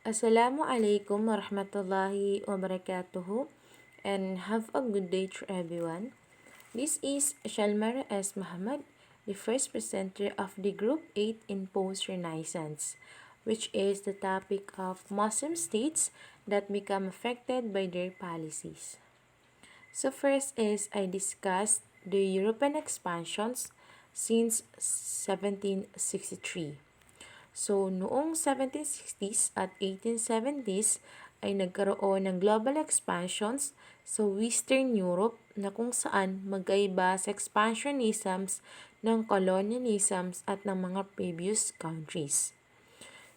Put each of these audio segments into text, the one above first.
Alaykum Warahmatullahi Wabarakatuho, and have a good day to everyone. This is Shalmyrah S. Mohammad, the first presenter of the Group 8 in Post-Renaissance, which is the topic of Muslim states that become affected by their policies. So first is I discussed the European expansions since 1763. So, noong 1760s at 1870s ay nagkaroon ng global expansions sa Western Europe na kung saan magkaiba sa expansionisms ng colonialisms at ng mga previous countries.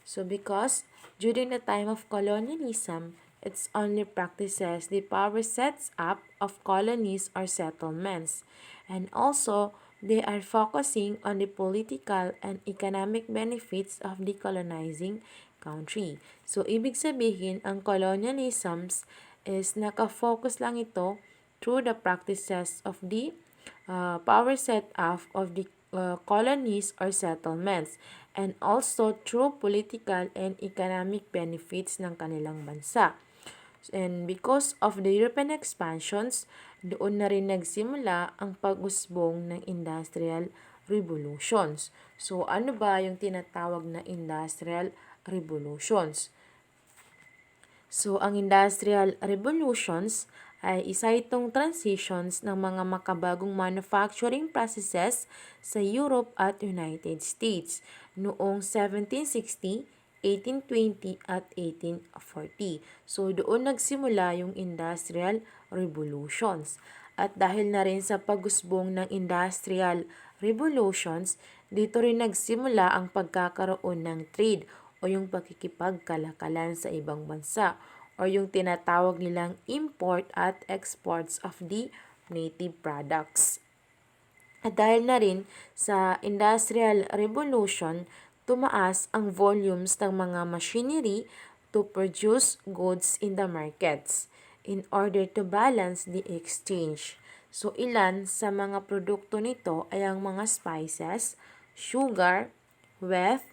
So, because during the time of colonialism, it's only practices the power sets up of colonies or settlements. And also, they are focusing on the political and economic benefits of the colonizing country. So, ibig sabihin, ang colonialisms is nakafocus lang ito through the practices of the power set up of the colonies or settlements, and also through political and economic benefits ng kanilang bansa. And because of the European expansions, doon na rin nagsimula ang pag-usbong ng industrial revolutions. So, ano ba yung tinatawag na industrial revolutions? So, ang industrial revolutions ay isa itong transitions ng mga makabagong manufacturing processes sa Europe at United States noong 1760, 1820 at 1840. So, doon nagsimula yung industrial revolutions. At dahil na rin sa pag-usbong ng industrial revolutions, dito rin nagsimula ang pagkakaroon ng trade o yung pakikipagkalakalan sa ibang bansa o yung tinatawag nilang import at exports of the native products. At dahil na rin sa Industrial Revolution, tumaas ang volumes ng mga machinery to produce goods in the markets in order to balance the exchange. So, ilan sa mga produkto nito ay ang mga spices, sugar, wheat,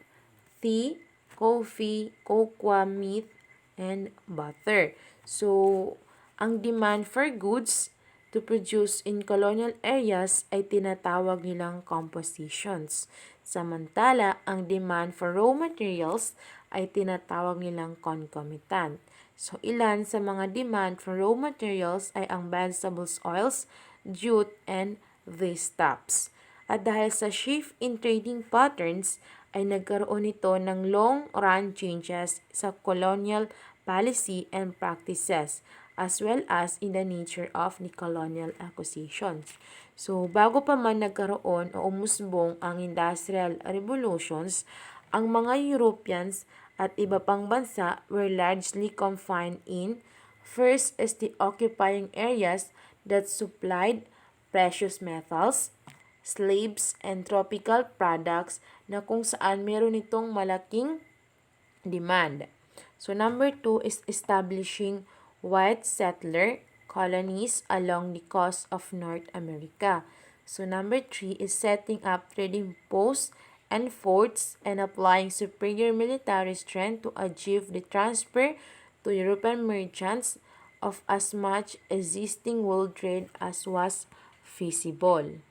tea, coffee, cocoa, meat, and butter. So, ang demand for goods to produce in colonial areas ay tinatawag nilang compositions. Samantala, ang demand for raw materials ay tinatawag nilang concomitant. So, ilan sa mga demand for raw materials ay ang vegetables oils, jute, and these stuffs. At dahil sa shift in trading patterns, ay nagkaroon ito ng long-run changes sa colonial policy and practices, as well as in the nature of the colonial acquisitions. So, bago pa man nagkaroon o umusbong ang industrial revolutions, ang mga Europeans at iba pang bansa were largely confined in, first is the occupying areas that supplied precious metals, slaves, and tropical products na kung saan meron itong malaking demand. So, number 2 is establishing white settler colonies along the coast of North America. So, number 3 is setting up trading posts and forts and applying superior military strength to achieve the transfer to European merchants of as much existing world trade as was feasible.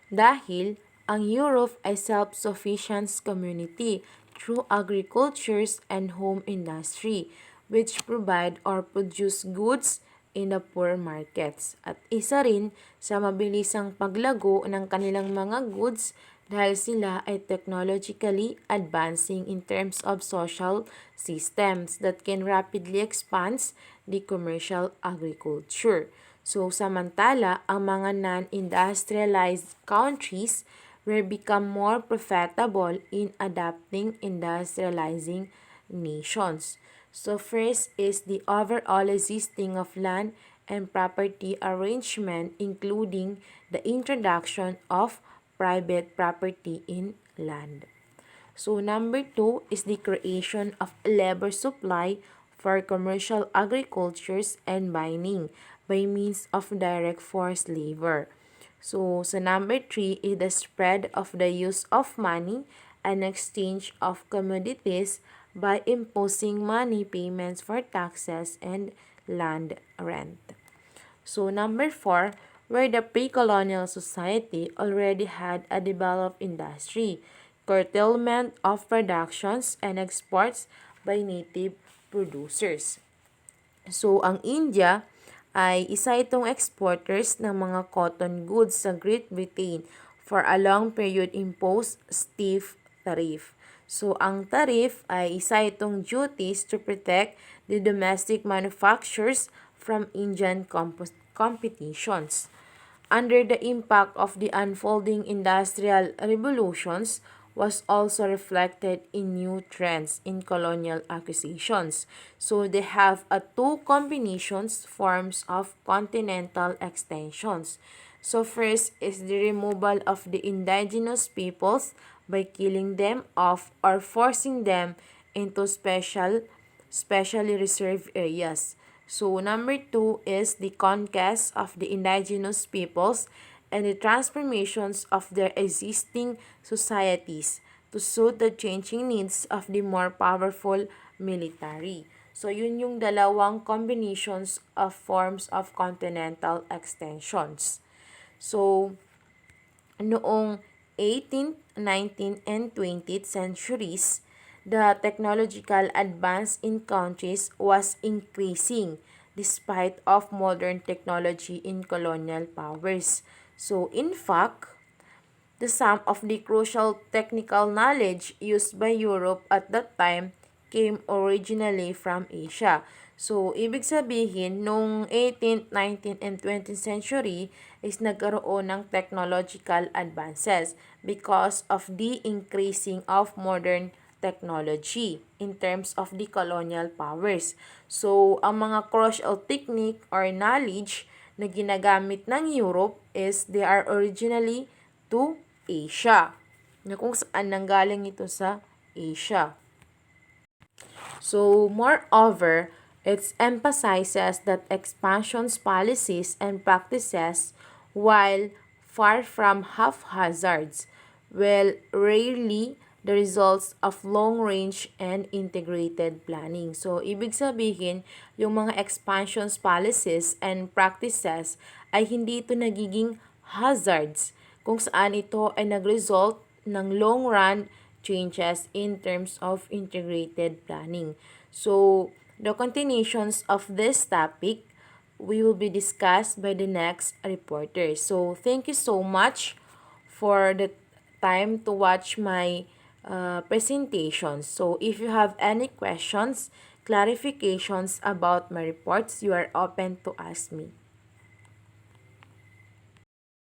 Dahil ang Europe ay self-sufficient community through agricultures and home industry, which provide or produce goods in the poor markets. At isa rin sa mabilisang paglago ng kanilang mga goods dahil sila ay technologically advancing in terms of social systems that can rapidly expand the commercial agriculture. So, samantala, ang mga non-industrialized countries will become more profitable in adapting industrializing nations. So, first is the overall existing of land and property arrangement, including the introduction of private property in land. So, number 2 is the creation of labor supply for commercial agricultures and mining by means of direct forced labor. So, sa number 3 is the spread of the use of money and exchange of commodities by imposing money payments for taxes and land rent. So number 4, where the pre-colonial society already had a developed industry, curtailment of productions and exports by native producers. So, ang India ay isa itong exporters ng mga cotton goods sa Great Britain for a long period imposed stiff tariff. So, ang tariff ay isa itong duties to protect the domestic manufacturers from Indian competitions. Under the impact of the unfolding industrial revolutions was also reflected in new trends in colonial acquisitions. So they have two combinations forms of continental extensions. So first is the removal of the indigenous peoples by killing them off or forcing them into specially reserved areas. So number 2 is the conquest of the indigenous peoples and the transformations of their existing societies to suit the changing needs of the more powerful military. So yun yung dalawang combinations of forms of continental extensions. So noong 18th, 19th, and 20th centuries, the technological advance in countries was increasing despite of modern technology in colonial powers. So in fact, the sum of the crucial technical knowledge used by Europe at that time came originally from Asia. So, ibig sabihin, nung 18th, 19th, and 20th century is nagkaroon ng technological advances because of the increasing of modern technology in terms of the colonial powers. So, ang mga crucial technique or knowledge na ginagamit ng Europe is they are originally to Asia, na kung saan nanggaling ito sa Asia. So, moreover, it emphasizes that expansion's policies and practices, while far from haphazards, will rarely the results of long-range and integrated planning. So, ibig sabihin, yung mga expansions policies and practices ay hindi ito nagiging hazards kung saan ito ay nag-result ng long-run changes in terms of integrated planning. So, the continuations of this topic we will be discussed by the next reporter. So, thank you so much for the time to watch my presentation. So, if you have any questions, clarifications about my reports, you are open to ask me.